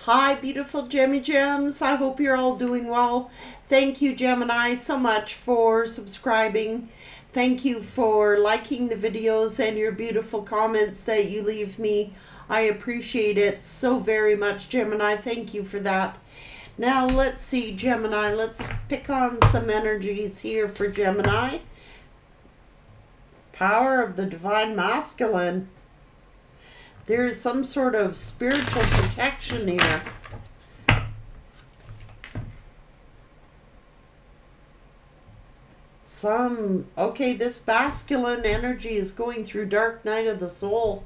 Hi, beautiful Gemmy Gems. I hope you're all doing well. Thank you, Gemini, so much for subscribing. Thank you for liking the videos and your beautiful comments that you leave me. I appreciate it so very much, Gemini. Thank you for that. Now, let's see, Gemini. Let's pick on some energies here for Gemini. Power of the Divine Masculine. There is some sort of spiritual protection here. Okay, this masculine energy is going through dark night of the soul.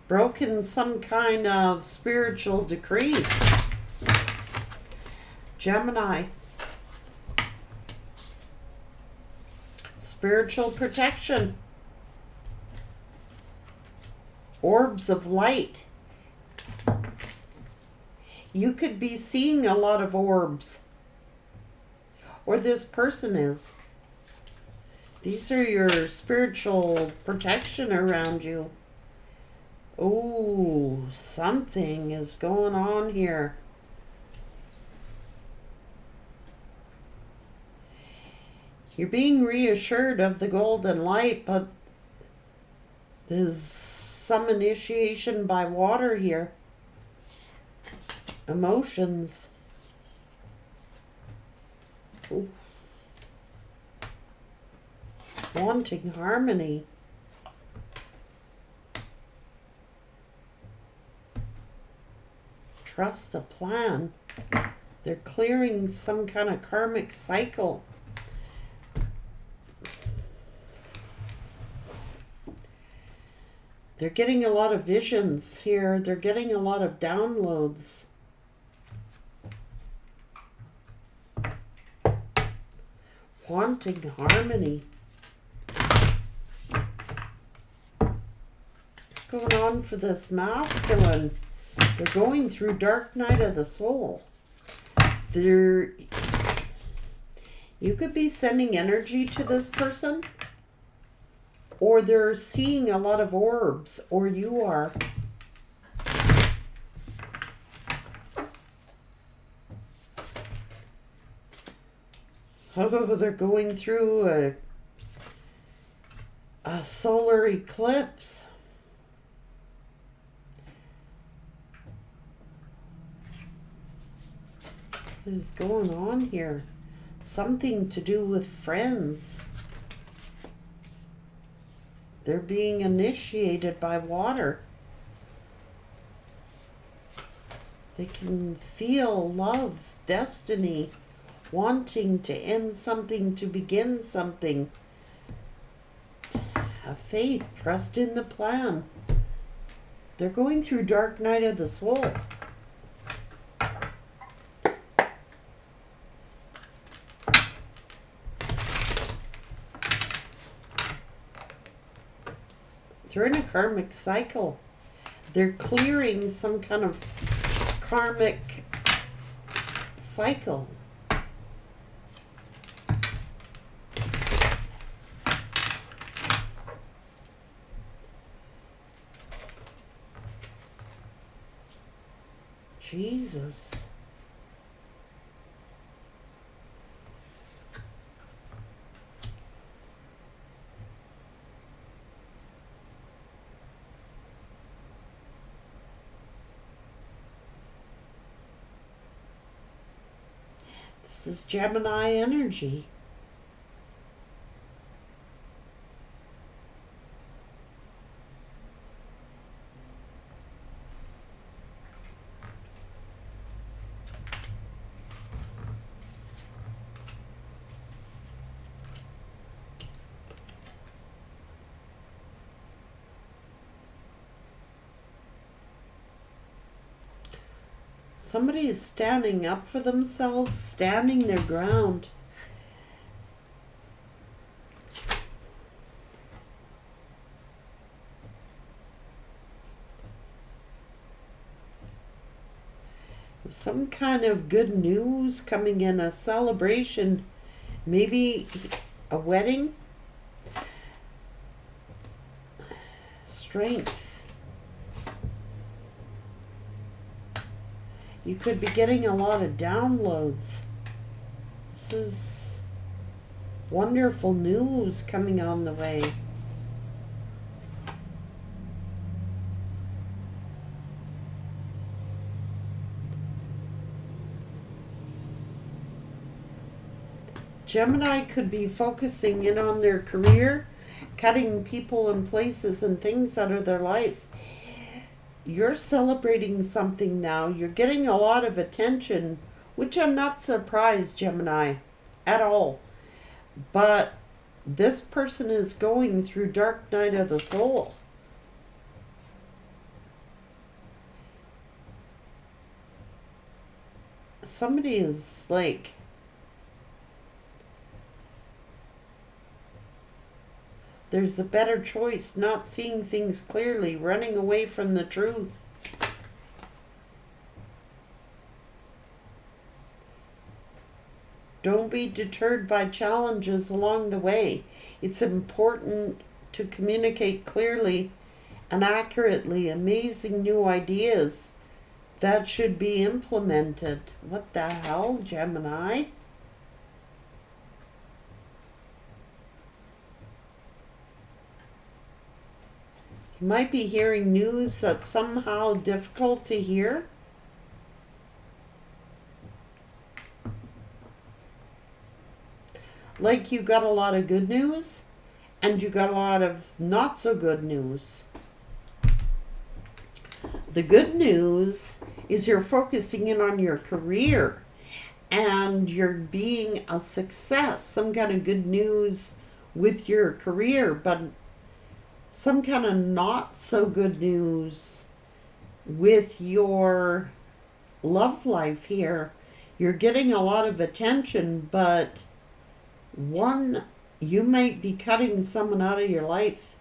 Broken some kind of spiritual decree. Gemini. Spiritual protection. Orbs of light. You could be seeing a lot of orbs. Or this person is. These are your spiritual protection around you. Oh, something is going on here. You're being reassured of the golden light, but there's some initiation by water here. Emotions. Ooh. Wanting harmony. Trust the plan. They're clearing some kind of karmic cycle. They're getting a lot of visions here. They're getting a lot of downloads. Wanting harmony. What's going on for this masculine? They're going through dark night of the soul. You could be sending energy to this person, or they're seeing a lot of orbs, or you are. Oh, they're going through a solar eclipse. What is going on here? Something to do with friends. They're being initiated by water. They can feel love, destiny, wanting to end something, to begin something. Have faith, trust in the plan. They're going through dark night of the soul. They're in a karmic cycle. They're clearing some kind of karmic cycle. Jesus. This is Gemini energy. Somebody is standing up for themselves, standing their ground. Some kind of good news coming in, a celebration, maybe a wedding. strength. You could be getting a lot of downloads. This is wonderful news coming on the way. Gemini could be focusing in on their career, cutting people and places and things out of their life. You're celebrating something now. You're getting a lot of attention, which I'm not surprised, Gemini, at all. But this person is going through dark night of the soul. Somebody is like, there's a better choice, not seeing things clearly, running away from the truth. Don't be deterred by challenges along the way. It's important to communicate clearly and accurately amazing new ideas that should be implemented. What the hell, Gemini? You might be hearing news that's somehow difficult to hear. Like you got a lot of good news and you got a lot of not so good news. The good news is you're focusing in on your career and you're being a success. Some kind of good news with your career, but some kind of not so good news with your love life here. You're getting a lot of attention, but you might be cutting someone out of your life.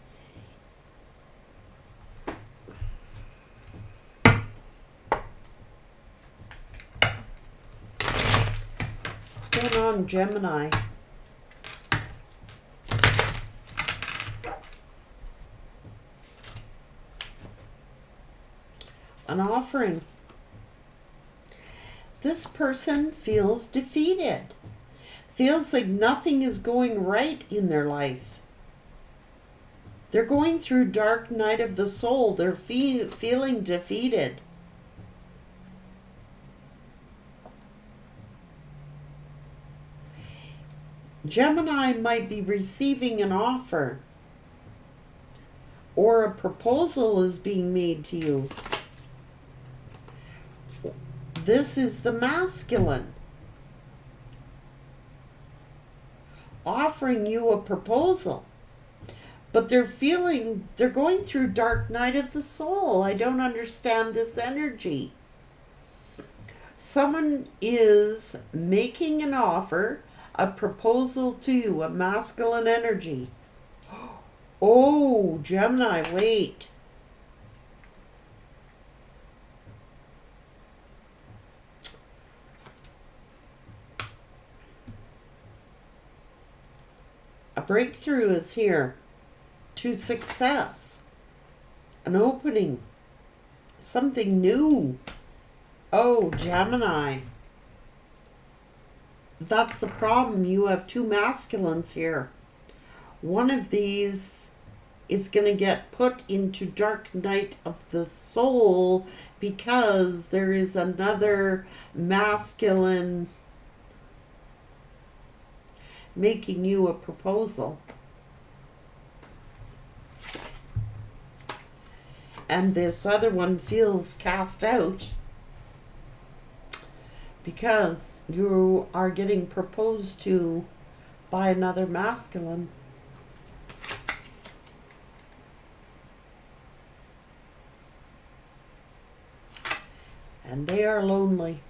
What's going on, Gemini? An offering. This person feels defeated. Feels like nothing is going right in their life. They're going through dark night of the soul. They're feeling defeated. Gemini might be receiving an offer or a proposal is being made to you. This is the masculine offering you a proposal, but they're going through dark night of the soul. I don't understand this energy. Someone is making an offer, a proposal to you, a masculine energy. Oh, Gemini, wait. A breakthrough is here to success, an opening, something new. Oh, Gemini. That's the problem. You have two masculines here. One of these is going to get put into dark night of the soul because there is another masculine making you a proposal. And this other one feels cast out because you are getting proposed to by another masculine. And they are lonely.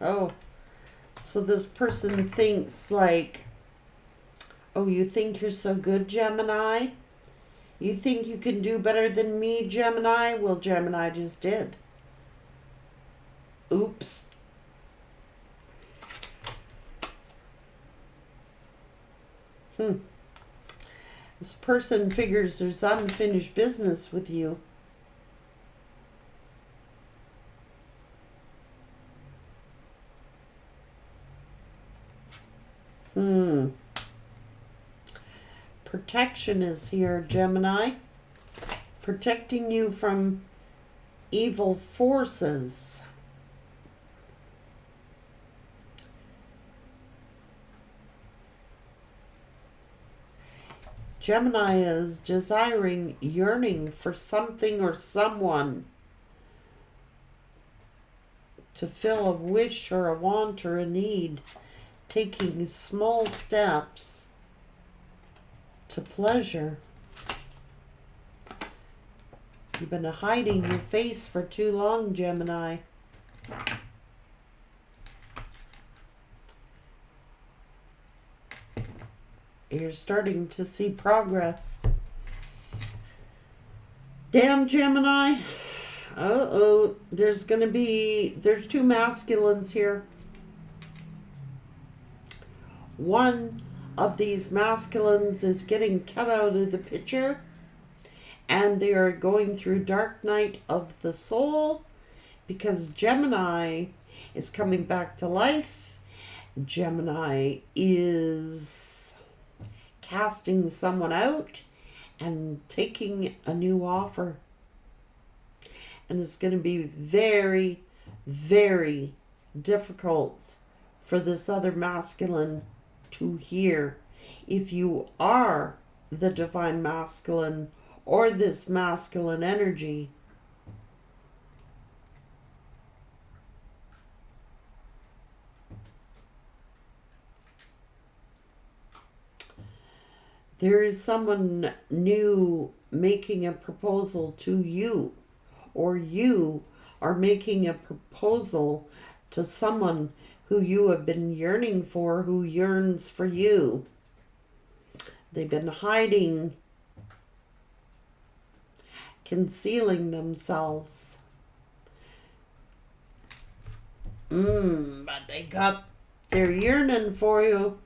Oh, so this person thinks like, oh, you think you're so good, Gemini? You think you can do better than me, Gemini? Well, Gemini just did. Oops. This person figures there's unfinished business with you. Protection is here, Gemini. Protecting you from evil forces. Gemini is desiring, yearning for something or someone to fill a wish or a want or a need, taking small steps to pleasure. You've been hiding your face for too long, Gemini. You're starting to see progress. Damn, Gemini. Uh-oh. There's two masculines here. One of these masculines is getting cut out of the picture, and they are going through dark night of the soul because Gemini is coming back to life. Gemini is casting someone out and taking a new offer. And it's going to be very, very difficult for this other masculine to hear. If you are the divine masculine or this masculine energy, there is someone new making a proposal to you, or you are making a proposal to someone who you have been yearning for, who yearns for you. They've been hiding, concealing themselves. But they're yearning for you.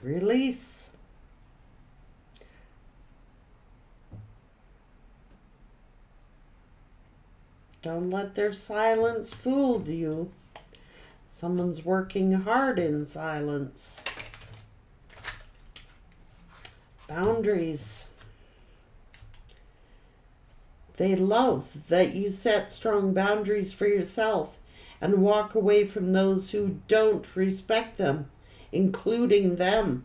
Release. Don't let their silence fool you. Someone's working hard in silence. Boundaries. They love that you set strong boundaries for yourself and walk away from those who don't respect them, including them.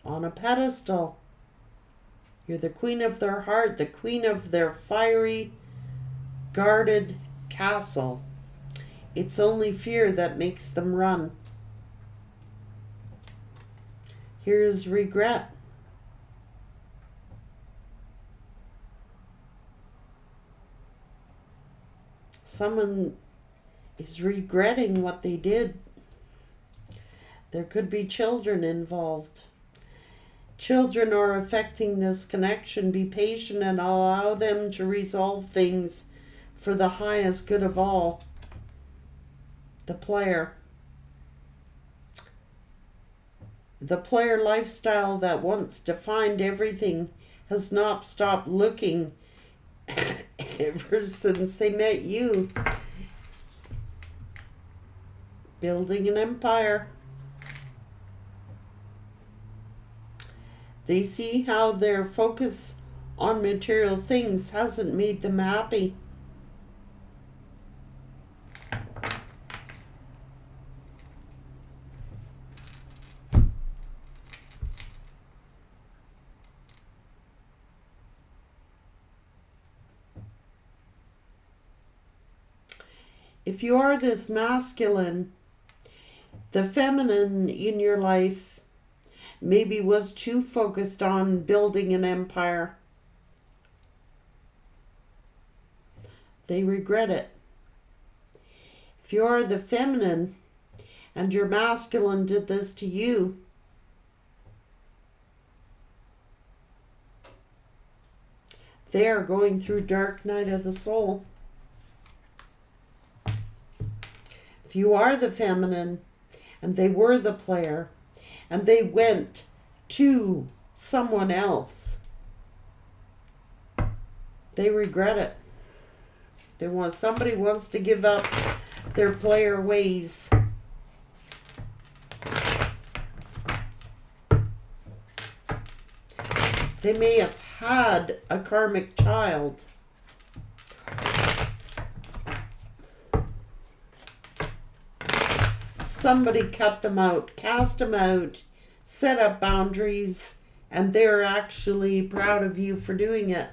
On a pedestal. You're the queen of their heart, the queen of their fiery, guarded castle. It's only fear that makes them run. Here is regret. Someone is regretting what they did. There could be children involved. Children are affecting this connection. Be patient and allow them to resolve things for the highest good of all. The player. The player lifestyle that once defined everything has not stopped looking ever since they met you. Building an empire. They see how their focus on material things hasn't made them happy. If you are this masculine, the feminine in your life maybe was too focused on building an empire. They regret it. If you're the feminine and your masculine did this to you, they are going through dark night of the soul. If you are the feminine and they were the player and they went to someone else, they regret it. Somebody wants to give up their player ways. They may have had a karmic child. Somebody cut them out, cast them out, set up boundaries, and they're actually proud of you for doing it.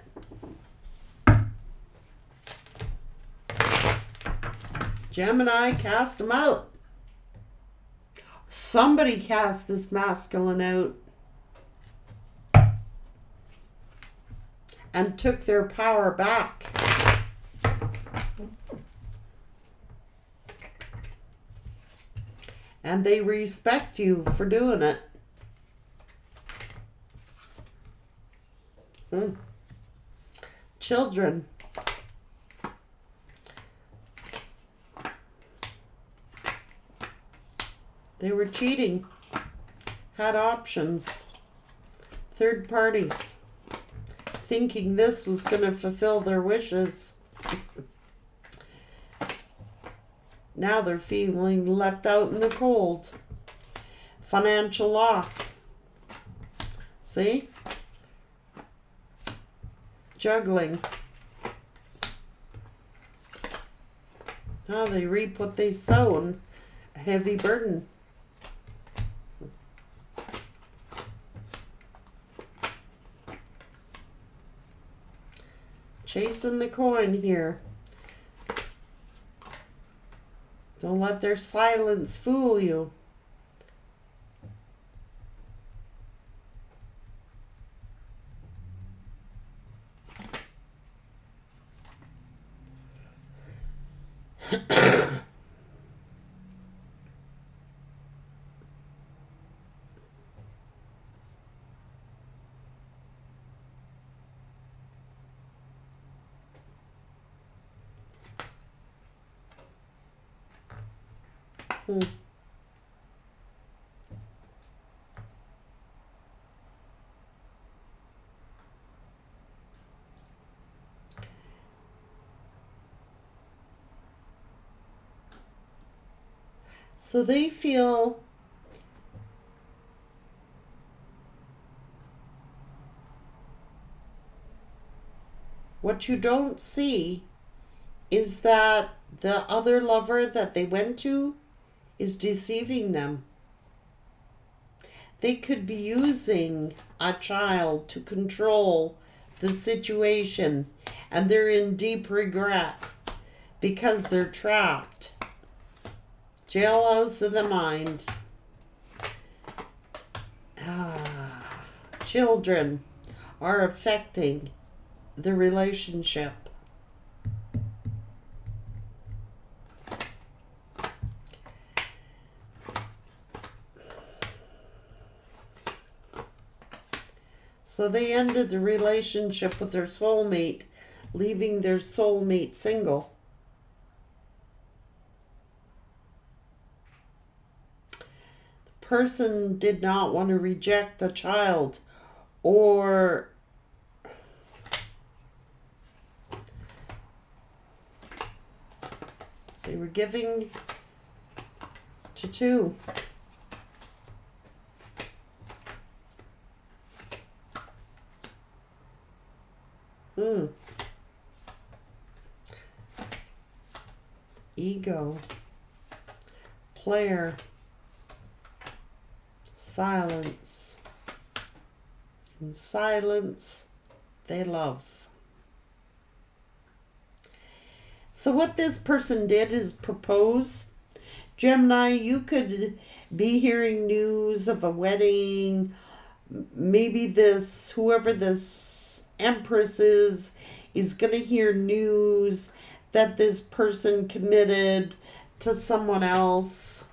Gemini, cast them out. Somebody cast this masculine out and took their power back. And they respect you for doing it. Children. They were cheating. Had options. Third parties. Thinking this was going to fulfill their wishes. Now they're feeling left out in the cold. Financial loss. See? Juggling. Now they reap what they've sown. A heavy burden. Chasing the coin here. Don't let their silence fool you. So they feel what you don't see is that the other lover that they went to is deceiving them. They could be using a child to control the situation, and they're in deep regret because they're trapped. Jailhouse of the mind. Children are affecting the relationship. So they ended the relationship with their soulmate, leaving their soulmate single. The person did not want to reject a child, or they were giving to two. Ego, player, silence. In silence, they love. So what this person did is propose Gemini, you could be hearing news of a wedding. Maybe this, whoever this Empress is going to hear news that this person committed to someone else.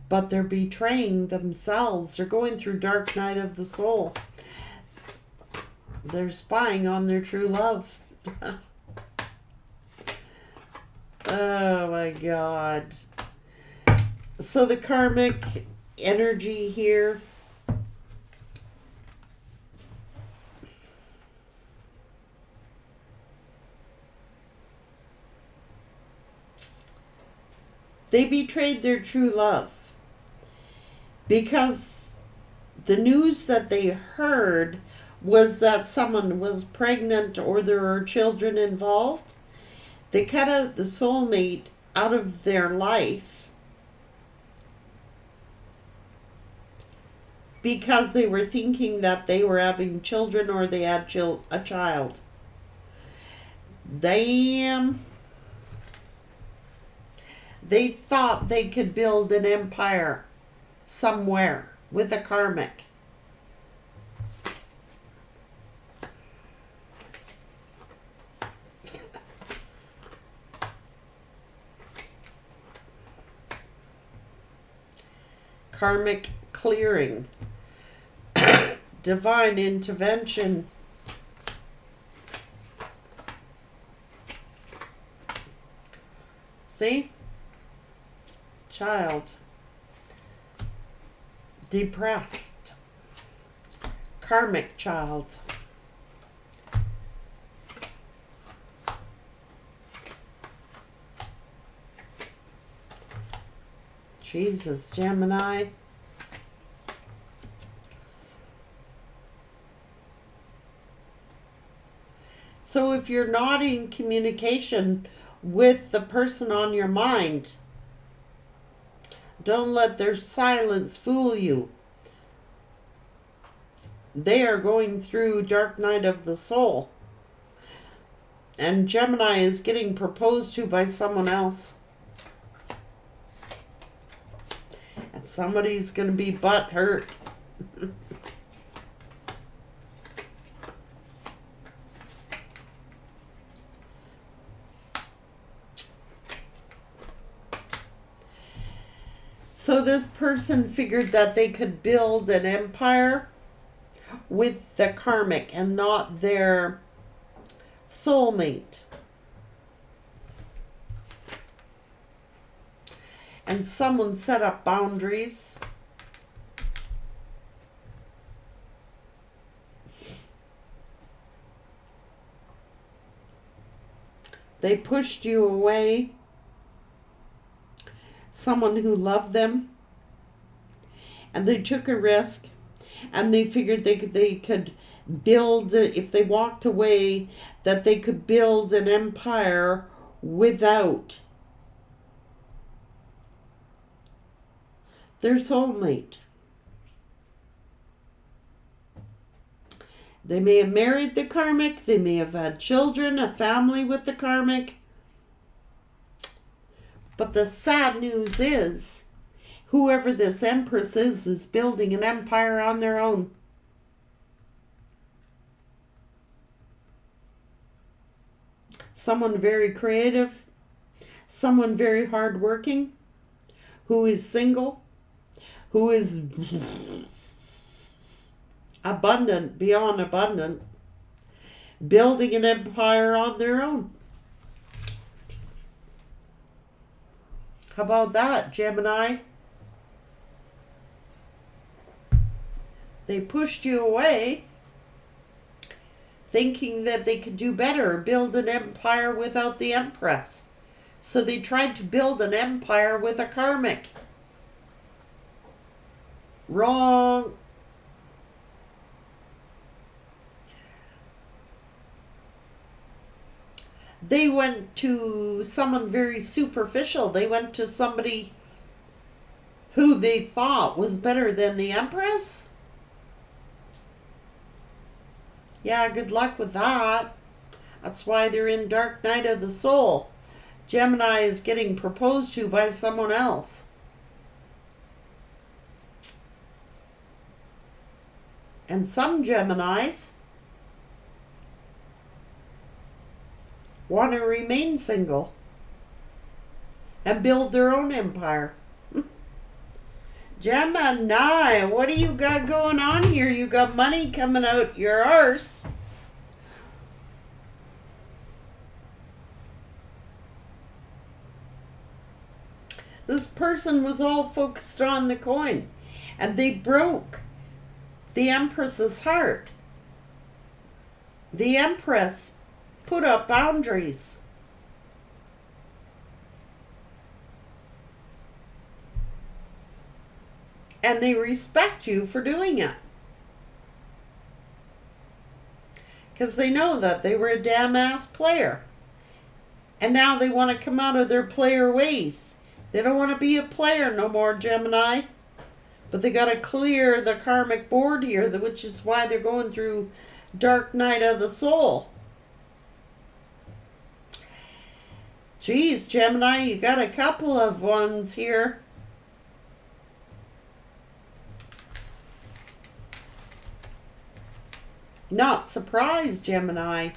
But they're betraying themselves. They're going through dark night of the soul. They're spying on their true love. Oh my God. So the karmic energy here. They betrayed their true love because the news that they heard was that someone was pregnant or there were children involved. They cut out the soulmate out of their life because they were thinking that they were having children or they had a child. They thought they could build an empire somewhere with a karmic. Karmic clearing. Divine intervention. See? Child. Depressed. Karmic child. Jesus, Gemini. So if you're not in communication with the person on your mind, don't let their silence fool you. They are going through dark night of the soul. And Gemini is getting proposed to by someone else. And somebody's going to be butthurt. So this person figured that they could build an empire with the karmic and not their soulmate. And someone set up boundaries. They pushed you away. Someone who loved them, and they took a risk, and they figured they could build, if they walked away, that they could build an empire without their soulmate. They may have married the karmic, they may have had children, a family with the karmic. But the sad news is, whoever this Empress is building an empire on their own. Someone very creative, someone very hardworking, who is single, who is abundant, beyond abundant, building an empire on their own. How about that, Gemini? They pushed you away, thinking that they could do better, build an empire without the Empress. So they tried to build an empire with a karmic. Wrong. They went to someone very superficial. They went to somebody who they thought was better than the Empress. Yeah, good luck with that. That's why they're in dark night of the soul. Gemini is getting proposed to by someone else. And some Geminis want to remain single and build their own empire. Gemini, what do you got going on here? You got money coming out your arse. This person was all focused on the coin, and they broke the Empress's heart. The Empress put up boundaries. And they respect you for doing it. Because they know that they were a damn ass player. And now they want to come out of their player ways. They don't want to be a player no more, Gemini. But they got to clear the karmic board here, which is why they're going through dark night of the soul. Geez, Gemini, you got a couple of ones here. Not surprised, Gemini.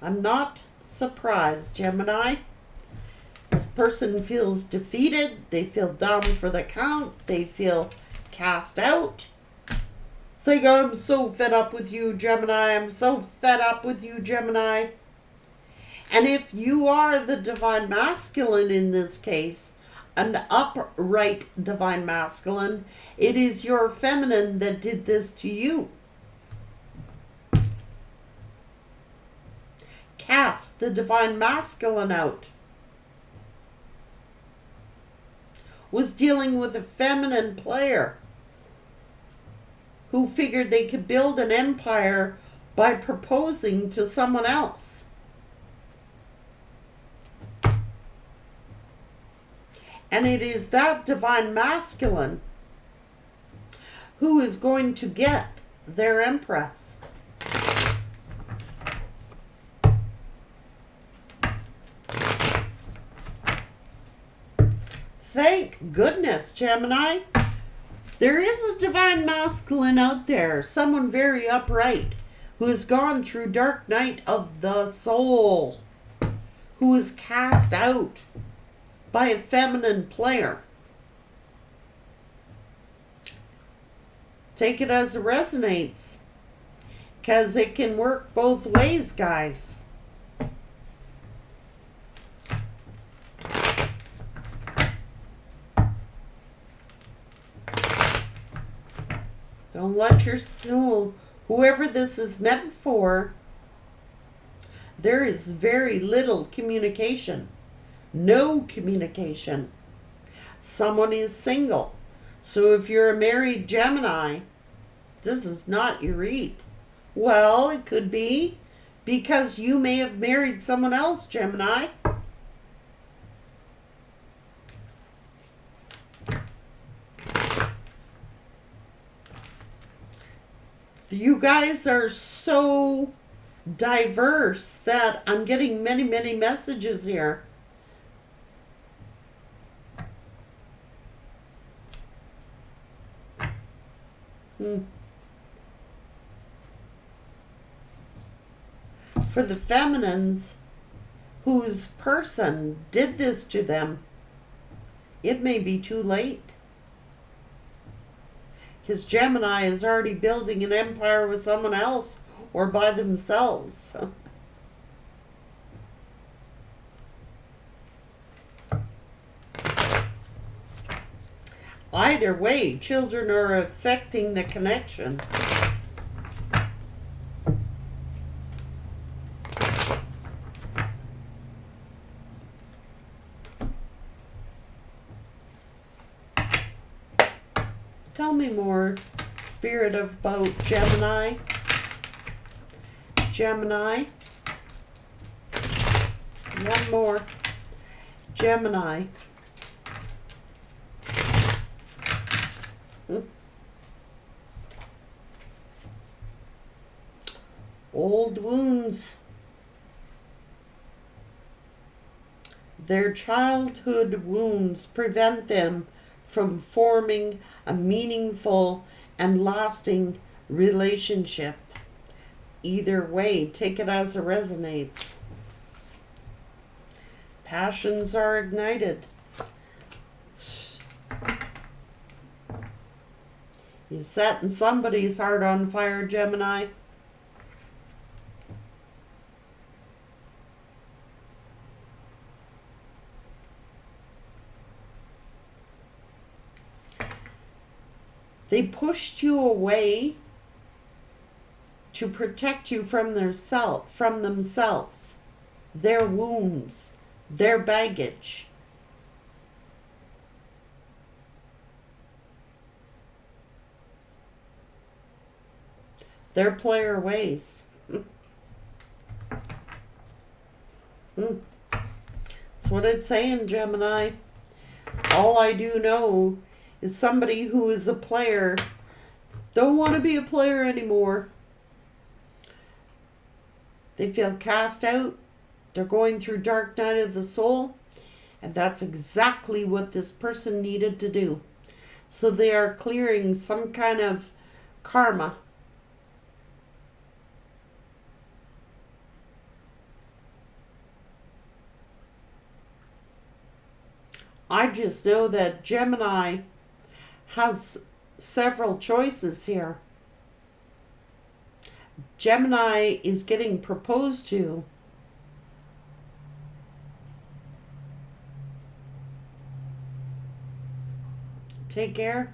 I'm not surprised, Gemini. This person feels defeated. They feel down for the count. They feel cast out. It's like, I'm so fed up with you, Gemini. I'm so fed up with you, Gemini. And if you are the divine masculine in this case, an upright divine masculine, it is your feminine that did this to you. Cast the divine masculine out. Was dealing with a feminine player who figured they could build an empire by proposing to someone else. And it is that divine masculine who is going to get their empress. Thank goodness, Gemini. There is a divine masculine out there, someone very upright, who has gone through dark night of the soul, who is cast out by a feminine player. Take it as it resonates, because it can work both ways, guys. Don't let your soul, whoever this is meant for, there is very little communication. No communication. Someone is single. So if you're a married Gemini, this is not your read. Well, it could be because you may have married someone else, Gemini. You guys are so diverse that I'm getting many, many messages here. For the feminines whose person did this to them, it may be too late. Because Gemini is already building an empire with someone else or by themselves. Either way, children are affecting the connection. Tell me more, Spirit, about Gemini. Gemini. One more. Gemini. Old wounds. Their childhood wounds prevent them from forming a meaningful and lasting relationship. Either way, take it as it resonates. Passions are ignited. You're setting somebody's heart on fire, Gemini. They pushed you away to protect you from themselves, their wounds, their baggage. Their player ways. That's what it's saying, Gemini. All I do know is somebody who is a player don't want to be a player anymore. They feel cast out. They're going through dark night of the soul. And that's exactly what this person needed to do. So they are clearing some kind of karma. I just know that Gemini has several choices here. Gemini is getting proposed to. Take care.